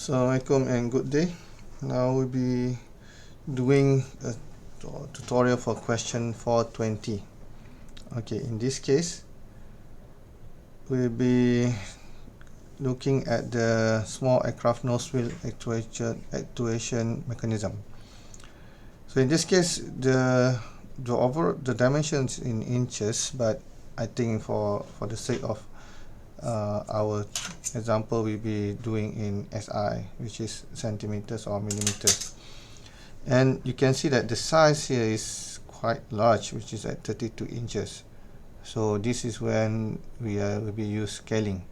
Assalamualaikum and good day. Now we'll be doing a tutorial for question 420. Okay, in this case we'll be looking at the small aircraft nose wheel actuation mechanism. So in this case the dimensions in inches, but I think for the sake of our example, we'll be doing in SI, which is centimeters or millimeters. And you can see that the size here is quite large, which is at 32 inches. So this is when will be use scaling,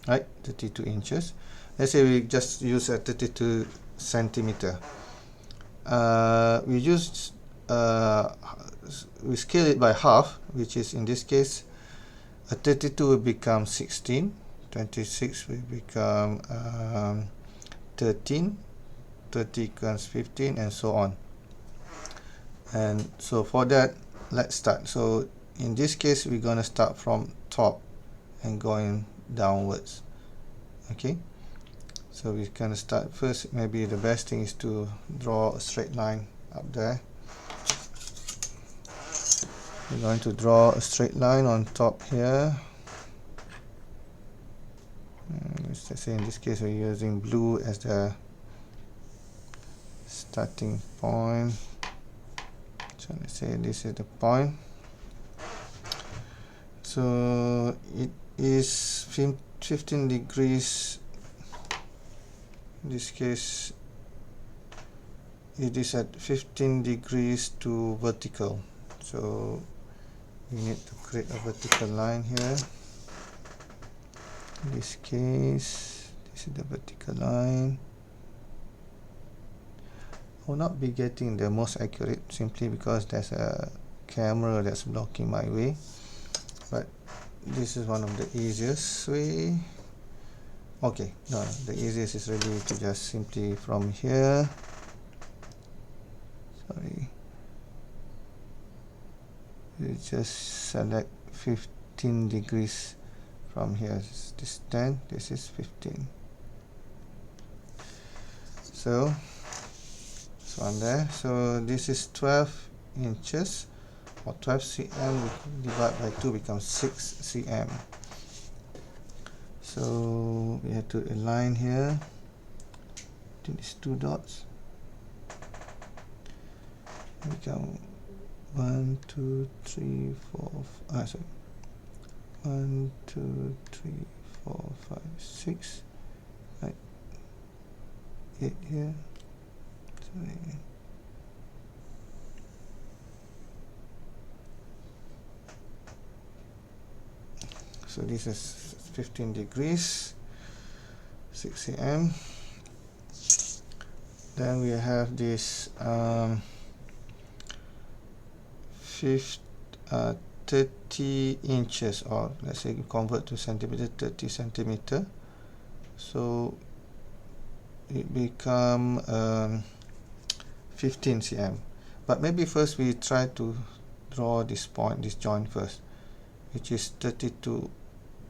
right? 32 inches. Let's say we just use a 32 centimeter. We scale it by half, which is in this case a 32 will become 16, 26 will become 13, 30 becomes 15, and so on. And so for that, let's start. So in this case, we're going to start from top and going downwards. Okay, so we're going to start first. Maybe the best thing is to draw a straight line up there. We're going to draw a straight line on top here. Let's say in this case we're using blue as the starting point. So let's say this is the point. So it is 15 degrees. In this case it is at 15 degrees to vertical. So we need to create a vertical line here. In this case, this is the vertical line. I will not be getting the most accurate simply because there's a camera that's blocking my way, but this is one of the easiest way. Okay, no, the easiest is really to just simply from here, you just select 15 degrees from here. This is 10, this is 15. So on there. So this is 12 inches, or 12 cm divided by 2 becomes 6 cm. So we have to align here to these two dots. Become 1, 2, 3, 4, 5, sorry. 1, 2, 3, 4, 5, 6, right, 8 here. Sorry. So this is 15 degrees, 6 cm. Then we have this 30 inches, or let's say convert to centimeter, 30 centimeter. So it become 15 cm. But maybe first we try to draw this point, this joint first, which is 32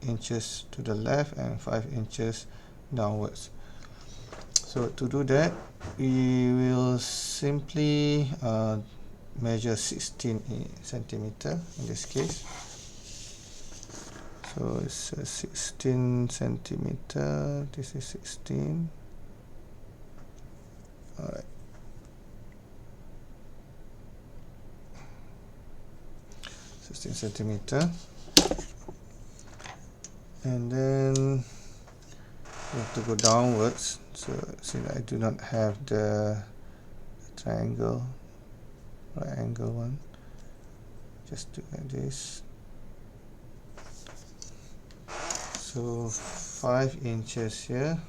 inches to the left and 5 inches downwards. So to do that, we will simply measure 16 centimeter in this case. So it's 16 centimeter. This is 16. All right. Centimeter, and then we have to go downwards. So see that I do not have the triangle, right angle one. Just do like this. So 5 inches here,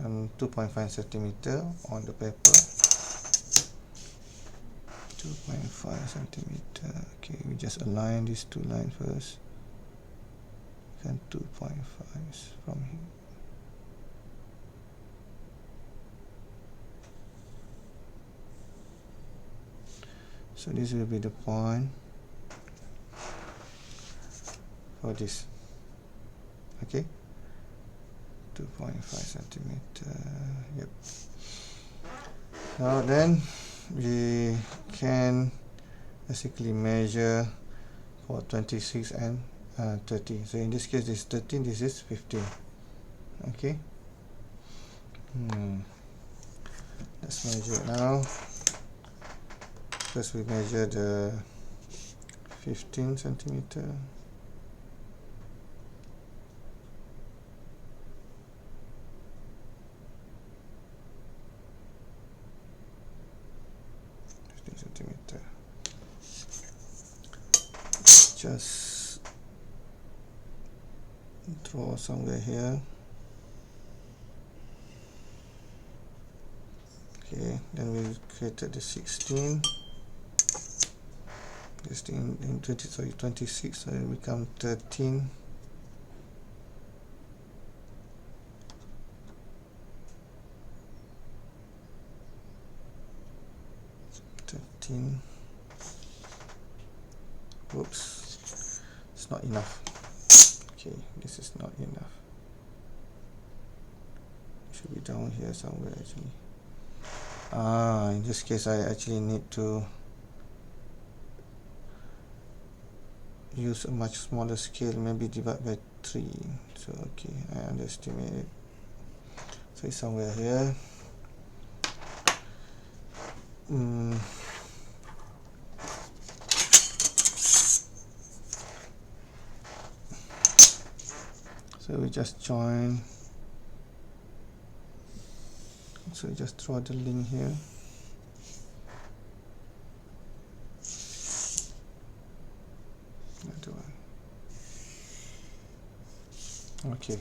and 2.5 centimeter on the paper. 2.5 centimeter. Okay, we just align these two lines first. And 2.5 from here. So this will be the point for this. Okay, 2.5 centimeter. Yep. Now then we can basically measure for 26 and 30. So in this case this is 13, this is 15. Okay. Let's measure it now. First we measure the 15 centimeter. Centimeter. Just draw somewhere here. Okay, then we created the 16. This thing in 26, so it become 13. Oops, it's not enough. Okay, this is not enough. It should be down here somewhere actually. In this case I actually need to use a much smaller scale, maybe divide by 3. So okay, I underestimate it. So it's somewhere here. So we just join. So we just draw the link here. Another one. Okay.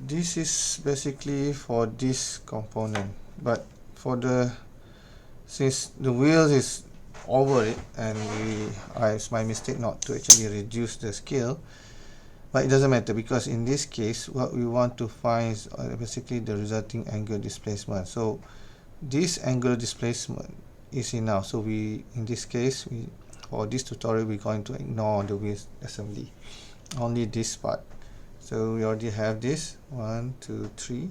This is basically for this component, but for the, since the wheel is over it and it's my mistake not to actually reduce the scale, but it doesn't matter because in this case what we want to find is basically the resulting angle displacement. So this angular displacement is enough. So in this case for this tutorial we're going to ignore the wheel assembly, only this part. So we already have this 1, 2, 3,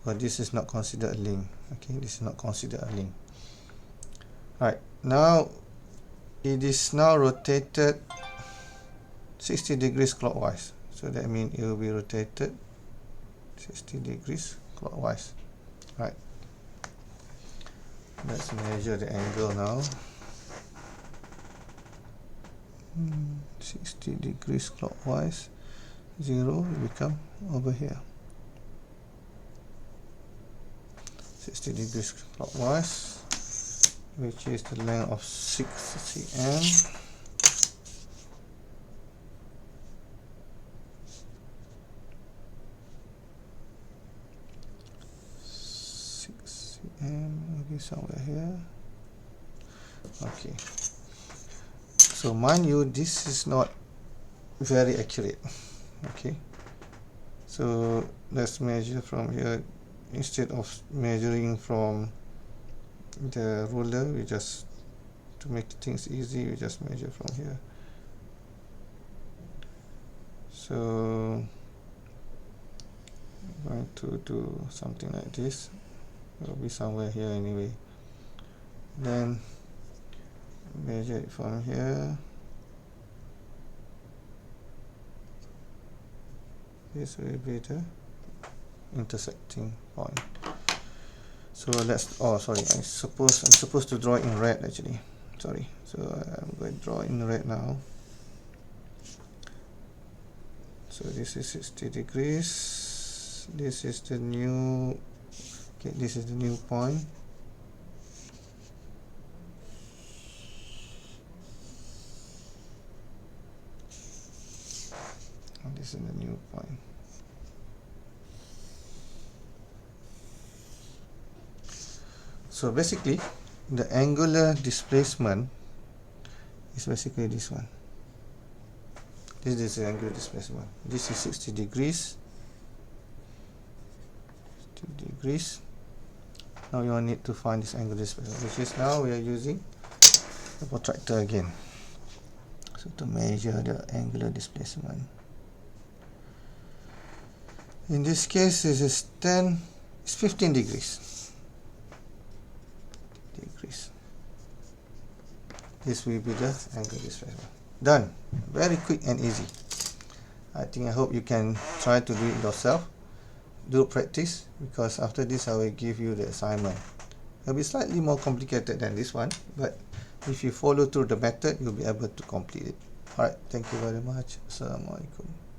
but this is not considered a link. Okay, this is not considered a link. Right, now it is now rotated 60 degrees clockwise. So that means it will be rotated 60 degrees clockwise. Right, let's measure the angle now. 60 degrees clockwise, 0 will become over here. 60 degrees clockwise, which is the length of 6 cm. Maybe somewhere here. Okay, so mind you, this is not very accurate. Okay, so let's measure from here. Instead of measuring from the ruler, we just, to make things easy, we just measure from here. So I'm going to do something like this. It will be somewhere here anyway. Then measure it from here. This will be the intersecting point. So let's, oh sorry, I'm supposed to draw in red actually. Sorry. So I'm going to draw in red now. So this is 60 degrees. This is the new, okay, this is the new point. And this is the new point. So basically the angular displacement is basically this one. This is the angular displacement. This is 60 degrees. 60 degrees. Now you need to find this angular displacement, which is now we are using the protractor again. So to measure the angular displacement. In this case, this is 10, it's 15 degrees. This will be the angle this way. Done. Very quick and easy. I hope you can try to do it yourself. Do practice, because after this I will give you the assignment. It'll be slightly more complicated than this one, but if you follow through the method, you'll be able to complete it. Alright, thank you very much. Assalamualaikum.